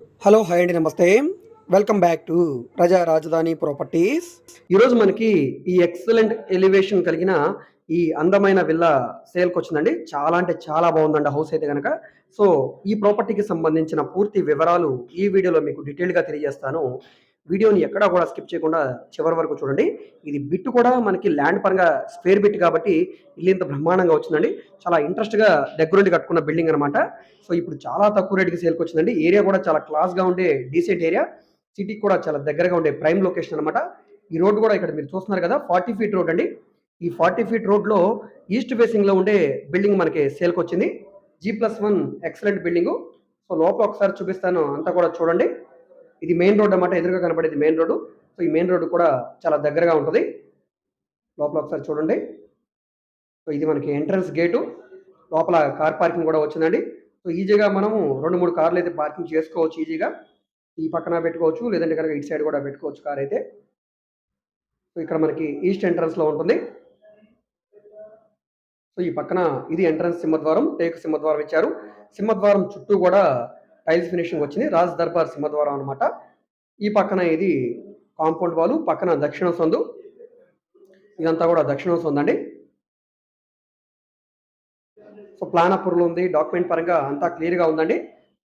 Hello hi అండి నమస్తే. Welcome back to ప్రజా రాజధాని ప్రాపర్టీస్. ఈరోజు మనకి ఈ ఎక్సలెంట్ ఎలివేషన్ కలిగిన ఈ అందమైన విల్లా సేల్‌కొచ్చిందండి. చాలా అంటే చాలా బాగుందండి హౌస్ అయితే గనక. సో, ఈ ప్రాపర్టీకి సంబంధించిన పూర్తి వివరాలు ఈ వీడియోలో మీకు డీటెయిల్‌గా తెలియజేస్తాను. వీడియోని ఎక్కడా కూడా స్కిప్ చేయకుండా చివరి వరకు చూడండి. ఇది బిట్ కూడా మనకి ల్యాండ్ పరంగా స్క్వేర్ బిట్ కాబట్టి ఇల్లు ఇంత బ్రహ్మాండంగా వచ్చిందండి. చాలా ఇంట్రెస్ట్‌గా దగ్గరుండి కట్టుకున్న బిల్డింగ్ అనమాట. సో, ఇప్పుడు చాలా తక్కువ రేట్‌కి సేల్‌కొచ్చిందండి. ఏరియా కూడా చాలా క్లాస్‌గా ఉండే డీసెంట్ ఏరియా. సిటీకి కూడా చాలా దగ్గరగా ఉండే ప్రైమ్ లొకేషన్ అనమాట. ఈ రోడ్ కూడా ఇక్కడ మీరు చూస్తున్నారు కదా! 40 ఫీట్ రోడ్ అండి. ఈ 40 ఫీట్ రోడ్‌లో ఈస్ట్ ఫేసింగ్‌లో ఉండే బిల్డింగ్ మనకి సేల్‌కొచ్చింది. G+1 excellent building. సో, లోపల ఒకసారి చూపిస్తాను అంతా కూడా చూడండి. ఇది మెయిన్ రోడ్ అన్నమాట. ఎదురుగా కనపడేది మెయిన్ రోడ్డు. సో, ఈ మెయిన్ రోడ్డు కూడా చాలా దగ్గరగా ఉంటది. లోపల ఒకసారి చూడండి. సో, ఇది మనకి ఎంట్రన్స్ గేటు. లోపల కార్ పార్కింగ్ కూడా వచ్చిందండి. సో, ఈజీగా మనము 2, 3 కార్లయితే పార్కింగ్ చేసుకోవచ్చు ఈజీగా. ఈ పక్కన పెట్టుకోవచ్చు. లేదంటే గనక ఇటు సైడ్ కూడా పెట్టుకోవచ్చు కారైతే. సో, ఇక్కడ మనకి ఈస్ట్ ఎంట్రన్స్‌లో ఉంటుంది. సో, ఈ పక్కన ఇది ఎంట్రన్స్ సింహద్వారం. టేకు సింహద్వారం ఇచ్చారు. సింహద్వారం చుట్టూ కూడా టైల్స్ ఫినిషింగ్ వచ్చింది. రాజ్ దర్బార్ సింహద్వారం అనమాట. ఈ పక్కన ఇది కాంపౌండ్ వాలు. పక్కన దక్షిణ సందు. ఇదంతా కూడా దక్షిణం సందండి. సో, ప్లాన్ అప్రూవల్ ఉంది. డాక్యుమెంట్ పరంగా అంతా క్లియర్‌గా ఉందండి.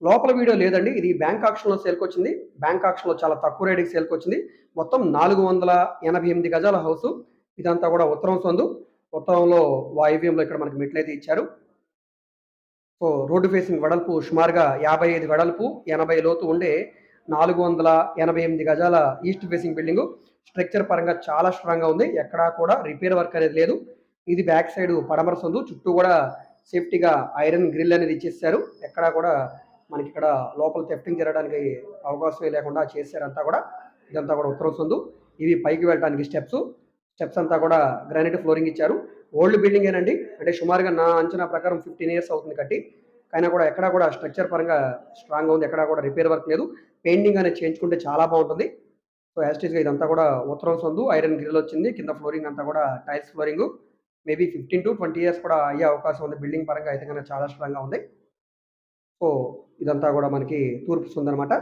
లోపల వీడియో లేదండి. ఇది బ్యాంక్ ఆక్షన్‌లో సేల్‌కొచ్చింది. బ్యాంక్ ఆక్షన్‌లో చాలా తక్కువ రేట్‌కి సేల్‌కొచ్చింది. మొత్తం 488 గజాల హౌసు. ఇదంతా కూడా ఉత్తరం సందు. ఉత్తరంలో వాయువ్యంలో ఇక్కడ మనకి మెట్లయితే ఇచ్చారు. సో, రోడ్డు ఫేసింగ్ వెడల్పు సుమారుగా 55 వెడల్పు, 80 లోతు ఉండే 488 గజాల ఈస్ట్ ఫేసింగ్ బిల్డింగు. స్ట్రక్చర్ పరంగా చాలా స్ట్రాంగ్‌గా ఉంది. ఎక్కడా కూడా రిపేర్ వర్క్ అనేది లేదు. ఇది బ్యాక్ సైడ్ పడమర సందు. చుట్టూ కూడా సేఫ్టీగా ఐరన్ గ్రిల్ అనేది ఇచ్చేసారు. ఎక్కడా కూడా మనకిక్కడ లోపల థెఫ్టింగ్ జరగడానికి అవకాశమే లేకుండా చేశారు అంతా కూడా. ఇదంతా కూడా ఉత్తరం సందు. ఇవి పైకి వెళ్ళడానికి స్టెప్స్. స్టెప్స్ అంతా కూడా గ్రానైట్ ఫ్లోరింగ్ ఇచ్చారు. ఓల్డ్ బిల్డింగేనండి. అంటే సుమారుగా నా అంచనా ప్రకారం 15 ఇయర్స్ అవుతుంది కట్టి. అయినా కూడా ఎక్కడా కూడా స్ట్రక్చర్ పరంగా స్ట్రాంగ్‌గా ఉంది. ఎక్కడా కూడా రిపేర్ వర్క్ లేదు. పెయింటింగ్ అనేది చేయించుకుంటే చాలా బాగుంటుంది. సో, యాజ్ ఇట్ ఈస్‌గా ఇదంతా కూడా ఉత్తరం సందు. ఐరన్ గ్రిల్ వచ్చింది. కింద ఫ్లోరింగ్ అంతా కూడా టైల్స్ ఫ్లోరింగు. మేబీ 15-20 ఇయర్స్ కూడా అయ్యే అవకాశం ఉంది. బిల్డింగ్ పరంగా అయితే గనక చాలా స్ట్రాంగ్‌గా ఉంది. సో, ఇదంతా కూడా మనకి తూర్పు సందనమాట.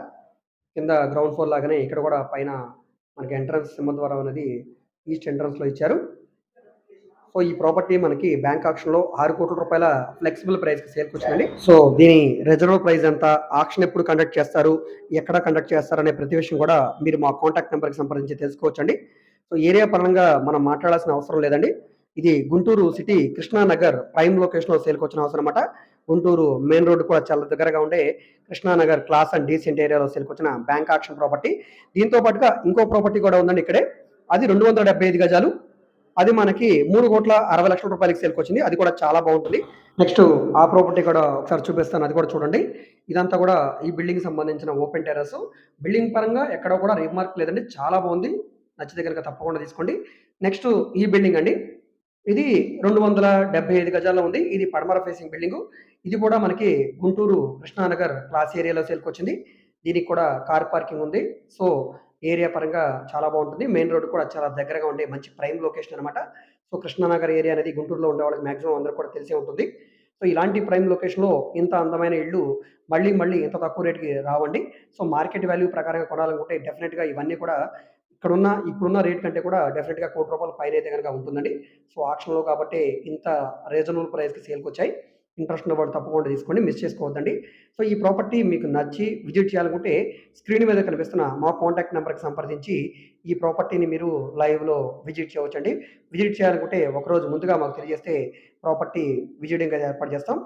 కింద గ్రౌండ్ ఫ్లోర్ లాగానే ఇక్కడ కూడా పైన మనకి ఎంట్రన్స్ సింహద్వారం అనేది ఈస్ట్ ఎంట్రన్స్‌లో ఇచ్చారు. సో, ఈ ప్రాపర్టీ మనకి బ్యాంక్ ఆక్షన్‌లో ₹6,00,00,000 ఫ్లెక్సిబుల్ ప్రైస్‌కి సేల్‌కొచ్చిందండి. సో, దీని రిజర్వ్ ప్రైస్ ఎంత? ఆక్షన్ ఎప్పుడు కండక్ట్ చేస్తారు? ఎక్కడ కండక్ట్ చేస్తారనే ప్రతి విషయం కూడా మీరు మా కాంటాక్ట్ నంబర్‌కి సంప్రదించి తెలుసుకోవచ్చండి. సో, ఏరియా పరంగా మనం మాట్లాడాల్సిన అవసరం లేదండి. ఇది గుంటూరు సిటీ కృష్ణానగర్ ప్రైమ్ లొకేషన్‌లో సేల్‌కొచ్చిన హౌస్ అనమాట. గుంటూరు మెయిన్ రోడ్ కూడా చాలా దగ్గరగా ఉండే కృష్ణానగర్ క్లాస్ అండ్ డీసెంట్ ఏరియాలో సేల్‌కొచ్చిన బ్యాంక్ ఆక్షన్ ప్రాపర్టీ. దీంతో పాటుగా ఇంకో ప్రాపర్టీ కూడా ఉందండి ఇక్కడే. అది 275 గజాలు. అది మనకి 3,60,00,000 రూపాయలకి సేల్‌కొచ్చింది. అది కూడా చాలా బాగుంటుంది. నెక్స్ట్ ఆ ప్రాపర్టీ కూడా ఒకసారి చూపిస్తాను. అది కూడా చూడండి. ఇదంతా కూడా ఈ బిల్డింగ్‌కి సంబంధించిన ఓపెన్ టెర్రస్. బిల్డింగ్ పరంగా ఎక్కడ కూడా రీమార్క్ లేదండి. చాలా బాగుంది. నచ్చితే గనుక తప్పకుండా తీసుకోండి. నెక్స్ట్ ఈ బిల్డింగ్ అండి. ఇది 275 గజాల్లో ఉంది. ఇది పడమర ఫేసింగ్ బిల్డింగు. ఇది కూడా మనకి గుంటూరు కృష్ణానగర్ క్లాస్ ఏరియాలో సేల్‌కొచ్చింది. దీనికి కూడా కార్ పార్కింగ్ ఉంది. సో, ఏరియా పరంగా చాలా బాగుంటుంది. మెయిన్ రోడ్ కూడా చాలా దగ్గరగా ఉండే మంచి ప్రైమ్ లొకేషన్ అనమాట. సో, కృష్ణానగర్ ఏరియా అనేది గుంటూరులో ఉండే వాళ్ళకి మాక్సిమం అందరికి కూడా తెలిసే ఉంటుంది. సో, ఇలాంటి ప్రైమ్ లొకేషన్‌లో ఇంత అందమైన ఇల్లు మళ్ళీ, మళ్ళీ ఇంత తక్కువ రేట్‌కి రావండి. సో, మార్కెట్ వాల్యూ ప్రకారంగా కొనాలనుకుంటే డెఫినిట్‌గా ఇవన్నీ కూడా ఇప్పుడున్న రేట్ కంటే కూడా డెఫినిట్‌గా ₹1,00,00,000 పైనైతే గనక ఉంటుందండి. సో, ఆక్షన్‌లో కాబట్టి ఇంత రీజనబుల్ ప్రైస్‌కి సేల్‌కొచ్చాయి. ఇంట్రెస్ట్ ఉన్నవాళ్ళు తప్పకుండా తీసుకోండి. మిస్ చేసుకోవద్దండి. సో, ఈ ప్రాపర్టీ మీకు నచ్చి విజిట్ చేయాలనుకుంటే స్క్రీన్ మీద కనిపిస్తున్న మా కాంటాక్ట్ నంబర్‌కి సంప్రదించి ఈ ప్రాపర్టీని మీరు లైవ్‌లో విజిట్ చేయవచ్చండి. విజిట్ చేయాలనుకుంటే ఒకరోజు ముందుగా మాకు తెలియజేస్తే ప్రాపర్టీ విజిటింగ్ అనేది ఏర్పాటు చేస్తాం.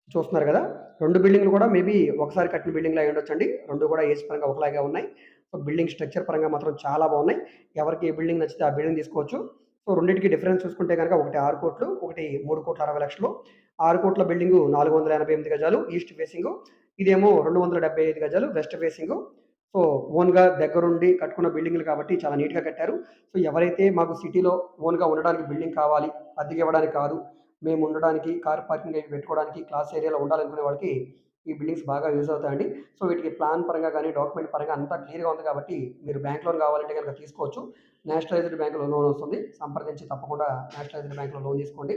చూస్తున్నారు గదా! 2 బిల్డింగులు కూడా మేబీ ఒకసారి కట్టిన బిల్డింగ్‌లే అయ్యుండొచ్చండి. 2 కూడా ఏజ్ పరంగా ఒకలాగే ఉన్నాయి. సో, బిల్డింగ్ స్ట్రక్చర్ పరంగా మాత్రం చాలా బాగున్నాయి. ఎవరికి ఏ బిల్డింగ్ నచ్చితే ఆ బిల్డింగ్ తీసుకోవచ్చు. సో, రెండిటికి డిఫరెన్స్ చూసుకుంటే గనక ఒకటి 6,00,00,000 ఒకటి 3,60,00,000. 6,00,00,000 బిల్డింగు 488 గజాలు ఈస్ట్ ఫేసింగు. ఇదేమో 275 గజాలు వెస్ట్ ఫేసింగు. సో, ఓన్‌గా దగ్గరుండి కట్టుకున్న బిల్డింగులు కాబట్టి చాలా నీట్‌గా కట్టారు. సో, ఎవరైతే మాకు సిటీలో ఓన్‌గా ఉండడానికి బిల్డింగ్ కావాలి, అద్దెకివ్వడానికి కాదు, మేము ఉండడానికి, కార్ పార్కింగ్ అవి పెట్టుకోవడానికి, క్లాస్ ఏరియాలో ఉండాలనుకునే వాళ్ళకి ఈ బిల్డింగ్స్ బాగా యూజ్ అవుతాయండి. సో, వీటికి ప్లాన్ పరంగా గాని, డాక్యుమెంట్ పరంగా అంతా క్లియర్‌గా ఉంది కాబట్టి మీరు బ్యాంక్ లోన్ కావాలంటే గనుక తీసుకోవచ్చు. నేషనలైజ్డ్ బ్యాంక్‌లో లోన్ వస్తుంది. సంప్రదించి తప్పకుండా నేషనలైజ్డ్ బ్యాంక్‌లో లోన్ తీసుకోండి.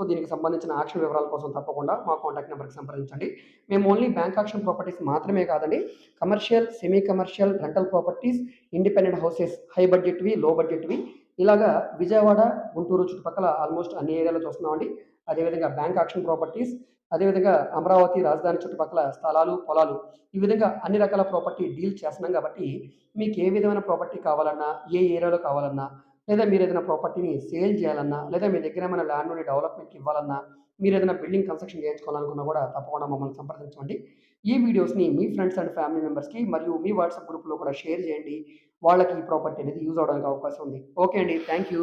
సో దీనికి సంబంధించిన యాక్షన్ వివరాల కోసం తప్పకుండా మా కాంటాక్ట్ నెంబర్కి సంప్రదించండి. మేము ఓన్లీ బ్యాంక్ యాక్షన్ ప్రాపర్టీస్ మాత్రమే కాదండి, commercial, semi commercial, rental properties, independent houses, high బడ్జెట్వి, లో బడ్జెట్వి ఇలాగా విజయవాడ, గుంటూరు చుట్టుపక్కల ఆల్మోస్ట్ అన్ని ఏరియాలో చూస్తున్నామండి. అదేవిధంగా బ్యాంక్ యాక్షన్ ప్రాపర్టీస్, అదేవిధంగా అమరావతి రాజధాని చుట్టుపక్కల స్థలాలు, పొలాలు ఈ విధంగా అన్ని రకాల ప్రాపర్టీ డీల్ చేస్తున్నాం కాబట్టి మీకు ఏ విధమైన ప్రాపర్టీ కావాలన్నా, ఏ ఏరియాలో కావాలన్నా, లేదా మీరు ఏదైనా ప్రాపర్టీని సేల్ చేయాలన్నా, లేదా మీ దగ్గర ఏమైనా ల్యాండ్‌ని డెవలప్‌మెంట్‌కి ఇవ్వాలన్నా, మీరు ఏదైనా బిల్డింగ్ కన్‌స్ట్రక్షన్ చేయించుకోవాలనుకున్నా కూడా తప్పకుండా మమ్మల్ని సంప్రదించండి. ఈ వీడియోస్‌ని మీ ఫ్రెండ్స్ అండ్ ఫ్యామిలీ మెంబర్స్‌కి మరియు మీ వాట్సాప్ గ్రూప్‌లో కూడా షేర్ చేయండి. వాళ్ళకి ఈ ప్రాపర్టీ అనేది యూజ్ అవ్వడానికి అవకాశం ఉంది. ఓకే అండి. Thank you.